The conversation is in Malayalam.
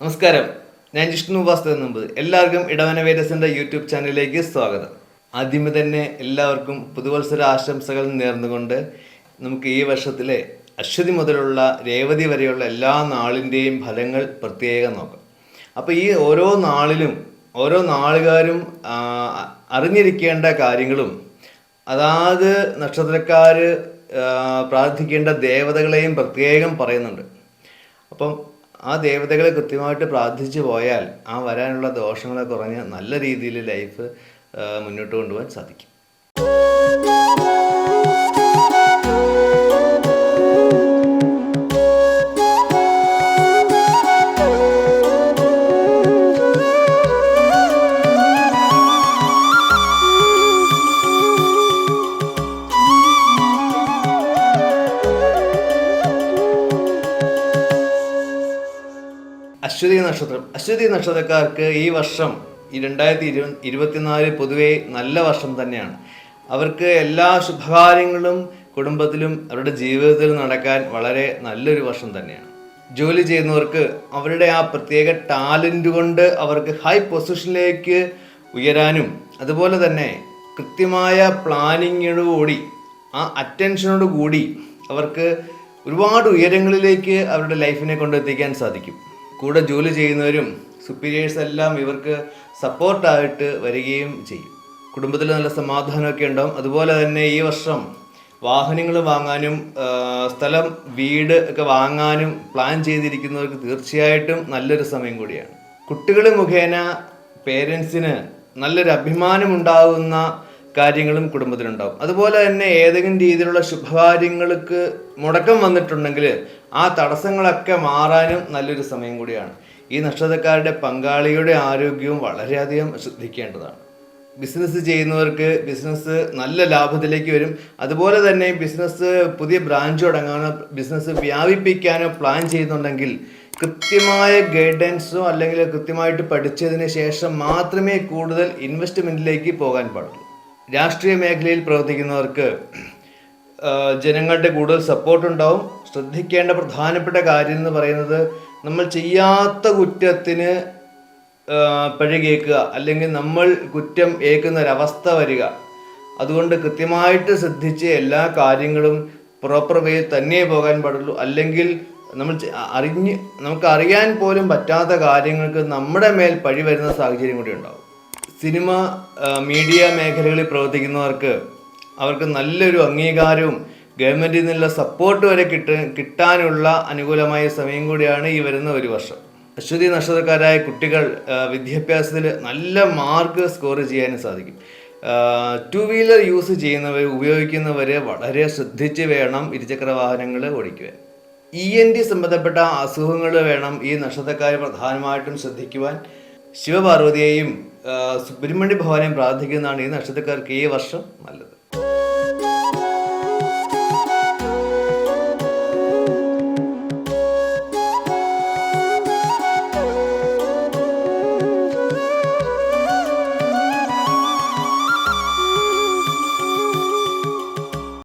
നമസ്കാരം, ഞാൻ ജിഷ്ണു വാസ്തവ. എല്ലാവർക്കും ഇടവന വേദസിൻ്റെ യൂട്യൂബ് ചാനലിലേക്ക് സ്വാഗതം. ആദ്യമേ തന്നെ എല്ലാവർക്കും പുതുവത്സര ആശംസകൾ നേർന്നുകൊണ്ട് നമുക്ക് ഈ വർഷത്തിലെ അശ്വതി മുതലുള്ള രേവതി വരെയുള്ള എല്ലാ നാളിൻ്റെയും ഫലങ്ങൾ പ്രത്യേകം നോക്കാം. അപ്പോൾ ഈ ഓരോ നാളിലും ഓരോ നാളുകാരും അറിഞ്ഞിരിക്കേണ്ട കാര്യങ്ങളും അതാത് നക്ഷത്രക്കാർ പ്രാർത്ഥിക്കേണ്ട ദേവതകളെയും പ്രത്യേകം പറയുന്നുണ്ട്. അപ്പം ആ ദേവതകളെ കൃത്യമായിട്ട് പ്രാർത്ഥിച്ചു പോയാൽ ആ വരാനുള്ള ദോഷങ്ങളെ കുറഞ്ഞ് നല്ല രീതിയിൽ ലൈഫ് മുന്നോട്ട് കൊണ്ടുപോകാൻ സാധിക്കും. അശ്വതി നക്ഷത്രക്കാർക്ക് ഈ വർഷം ഈ 2024 പൊതുവെ നല്ല വർഷം തന്നെയാണ്. അവർക്ക് എല്ലാ ശുഭകാര്യങ്ങളും കുടുംബത്തിലും അവരുടെ ജീവിതത്തിലും നടക്കാൻ വളരെ നല്ലൊരു വർഷം തന്നെയാണ്. ജോലി ചെയ്യുന്നവർക്ക് അവരുടെ ആ പ്രത്യേക ടാലൻറ്റ് കൊണ്ട് അവർക്ക് ഹൈ പൊസിഷനിലേക്ക് ഉയരാനും അതുപോലെ തന്നെ കൃത്യമായ പ്ലാനിങ്ങോടുകൂടി ആ അറ്റൻഷനോട് കൂടി അവർക്ക് ഒരുപാട് ഉയരങ്ങളിലേക്ക് അവരുടെ ലൈഫിനെ കൊണ്ടെത്തിക്കാൻ സാധിക്കും. കൂടെ ജോലി ചെയ്യുന്നവരും സുപ്പീരിയേഴ്സ് എല്ലാം ഇവർക്ക് സപ്പോർട്ടായിട്ട് വരികയും ചെയ്യും. കുടുംബത്തിൽ നല്ല സമാധാനമൊക്കെ ഉണ്ടാവും. അതുപോലെ തന്നെ ഈ വർഷം വാഹനങ്ങൾ വാങ്ങാനും സ്ഥലം വീട് ഒക്കെ വാങ്ങാനും പ്ലാൻ ചെയ്തിരിക്കുന്നവർക്ക് തീർച്ചയായിട്ടും നല്ലൊരു സമയം കൂടിയാണ്. കുട്ടികൾ മുഖേന പേരൻസിന് നല്ലൊരു അഭിമാനം ഉണ്ടാകുന്ന കാര്യങ്ങളും കുടുംബത്തിലുണ്ടാവും. അതുപോലെ തന്നെ ഏതെങ്കിലും രീതിയിലുള്ള ശുഭകാര്യങ്ങൾക്ക് മുടക്കം വന്നിട്ടുണ്ടെങ്കിൽ ആ തടസ്സങ്ങളൊക്കെ മാറാനും നല്ലൊരു സമയം കൂടിയാണ്. ഈ നക്ഷത്രക്കാരുടെ പങ്കാളിയുടെ ആരോഗ്യവും വളരെയധികം ശ്രദ്ധിക്കേണ്ടതാണ്. ബിസിനസ് ചെയ്യുന്നവർക്ക് ബിസിനസ് നല്ല ലാഭത്തിലേക്ക് വരും. അതുപോലെ തന്നെ ബിസിനസ് പുതിയ ബ്രാഞ്ച് തുടങ്ങാനോ ബിസിനസ് വ്യാപിപ്പിക്കാനോ പ്ലാൻ ചെയ്യുന്നുണ്ടെങ്കിൽ കൃത്യമായ ഗൈഡൻസോ അല്ലെങ്കിൽ കൃത്യമായിട്ട് പഠിച്ചതിന് ശേഷം മാത്രമേ കൂടുതൽ ഇൻവെസ്റ്റ്മെൻറ്റിലേക്ക് പോകാൻ പാടുള്ളൂ. രാഷ്ട്രീയ മേഖലയിൽ പ്രവർത്തിക്കുന്നവർക്ക് ജനങ്ങളുടെ കൂടുതൽ സപ്പോർട്ട് ഉണ്ടാവും. ശ്രദ്ധിക്കേണ്ട പ്രധാനപ്പെട്ട കാര്യം എന്ന് പറയുന്നത് നമ്മൾ ചെയ്യാത്ത കുറ്റത്തിന് പഴി കേൾക്കുക അല്ലെങ്കിൽ നമ്മൾ കുറ്റം ഏൽക്കുന്ന ഒരവസ്ഥ വരിക. അതുകൊണ്ട് കൃത്യമായിട്ട് ശ്രദ്ധിച്ച് എല്ലാ കാര്യങ്ങളും പ്രോപ്പർ വേയിൽ തന്നെ പോകാൻ പാടുള്ളൂ. അല്ലെങ്കിൽ നമുക്ക് അറിയാൻ പോലും പറ്റാത്ത കാര്യങ്ങൾക്ക് നമ്മുടെ മേൽ പഴി വരുന്ന സാഹചര്യം കൂടി ഉണ്ടാവും. സിനിമ മീഡിയ മേഖലകളിൽ പ്രവർത്തിക്കുന്നവർക്ക് അവർക്ക് നല്ലൊരു അംഗീകാരവും ഗവൺമെൻറ്റിൽ നിന്നുള്ള സപ്പോർട്ട് വരെ കിട്ടാനുള്ള അനുകൂലമായ സമയം കൂടിയാണ് ഈ വരുന്ന ഒരു വർഷം. അശ്വതി നക്ഷത്രക്കാരായ കുട്ടികൾ വിദ്യാഭ്യാസത്തിൽ നല്ല മാർക്ക് സ്കോർ ചെയ്യാനും സാധിക്കും. 2 വീലർ യൂസ് ഉപയോഗിക്കുന്നവർ വളരെ ശ്രദ്ധിച്ച് വേണം ഇരുചക്ര വാഹനങ്ങൾ ഓടിക്കുവാൻ. ENT സംബന്ധപ്പെട്ട അസുഖങ്ങൾ വേണം ഈ നക്ഷത്രക്കാരെ പ്രധാനമായിട്ടും ശ്രദ്ധിക്കുവാൻ. ശിവപാർവതിയെയും സുബ്രഹ്മണ്യ ഭഗവാനെയും പ്രാർത്ഥിക്കുന്നതാണ് ഈ നക്ഷത്രക്കാർക്ക് ഈ വർഷം നല്ലത്.